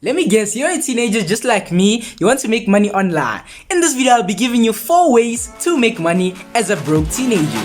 Let me guess, you're a teenager just like me, you want to make money online. In this video, I'll be giving you 4 ways to make money as a broke teenager.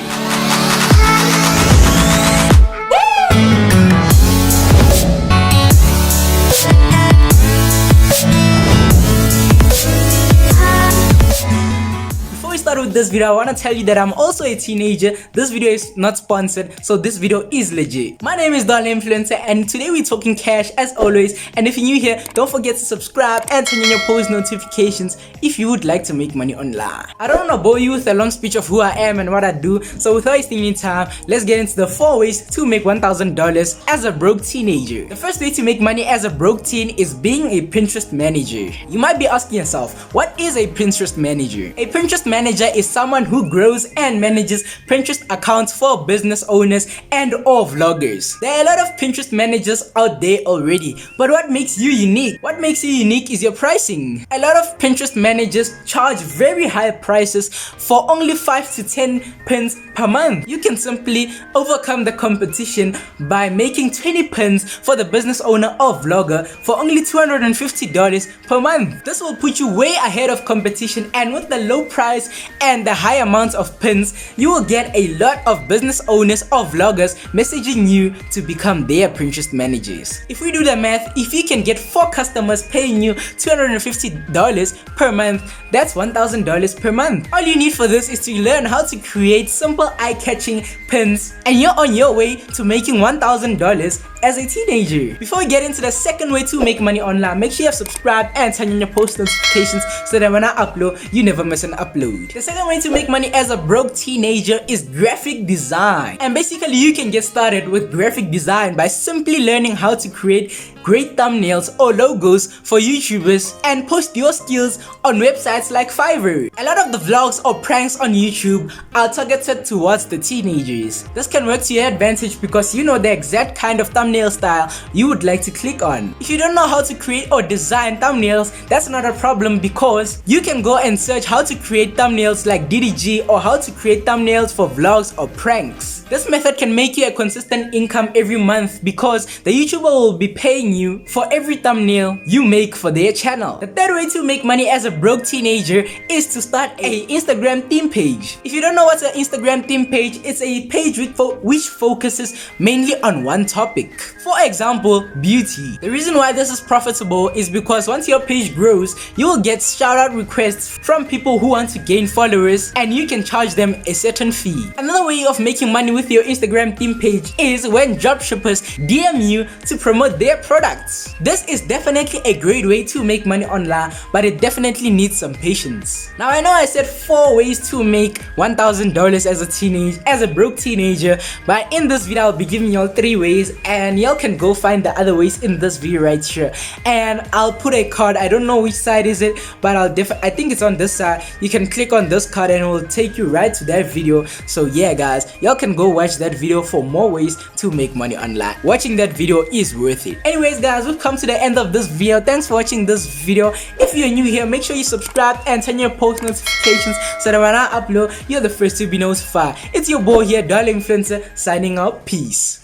With this video, I want to tell you that I'm also a teenager. This video is not sponsored, so this video is legit. My name is Dollar Influencer, and today we're talking cash as always. And if you're new here, don't forget to subscribe and turn on your post notifications if you would like to make money online. I don't want to bore you with a long speech of who I am and what I do, so without wasting any time, let's get into the 4 ways to make $1,000 as a broke teenager. The first way to make money as a broke teen is being a Pinterest manager. You might be asking yourself, what is a Pinterest manager? A Pinterest manager is someone who grows and manages Pinterest accounts for business owners and or vloggers. There are a lot of Pinterest managers out there already, but what makes you unique? What makes you unique is your pricing. A lot of Pinterest managers charge very high prices for only 5 to 10 pence per month. You can simply overcome the competition by making 20 pence for the business owner or vlogger for only $250 per month. This will put you way ahead of competition, and with the low price and the high amounts of pins, you will get a lot of business owners or vloggers messaging you to become their Pinterest managers. If we do the math, if you can get 4 customers paying you $250 per month, that's $1,000 per month. All you need for this is to learn how to create simple eye-catching pins, and you're on your way to making $1,000 as a teenager. Before we get into the second way to make money online, make sure you have subscribed and turn on your post notifications so that when I upload, you never miss an upload. The second way to make money as a broke teenager is graphic design. And basically, you can get started with graphic design by simply learning how to create great thumbnails or logos for YouTubers and post your skills on websites like Fiverr. A lot of the vlogs or pranks on YouTube are targeted towards the teenagers. This can work to your advantage because you know the exact kind of thumbnail style you would like to click on. If you don't know how to create or design thumbnails, that's not a problem because you can go and search how to create thumbnails like DDG or how to create thumbnails for vlogs or pranks. This method can make you a consistent income every month because the YouTuber will be paying you for every thumbnail you make for their channel. The third way to make money as a broke teenager is to start an Instagram theme page. If you don't know what's an Instagram theme page, it's a page which focuses mainly on one topic. For example, beauty. The reason why this is profitable is because once your page grows, you will get shout out requests from people who want to gain followers, and you can charge them a certain fee. Another way of making money with your Instagram theme page is when dropshippers DM you to promote their products. This is definitely a great way to make money online, but it definitely needs some patience. Now I know I said 4 ways to make $1,000 as a broke teenager, but in this video I'll be giving y'all 3 ways, and y'all can go find the other ways in this video right here. And I'll put a card, I don't know which side is it, but I think it's on this side. You can click on this card and it will take you right to that video. So yeah guys, y'all can go watch that video for more ways to make money online. Watching that video is worth it. Anyways guys, we've come to the end of this video. Thanks for watching this video. If you're new here, make sure you subscribe and turn your post notifications so that when I upload, you're the first to be notified. It's your boy here, Dollar Influencer, signing out. Peace.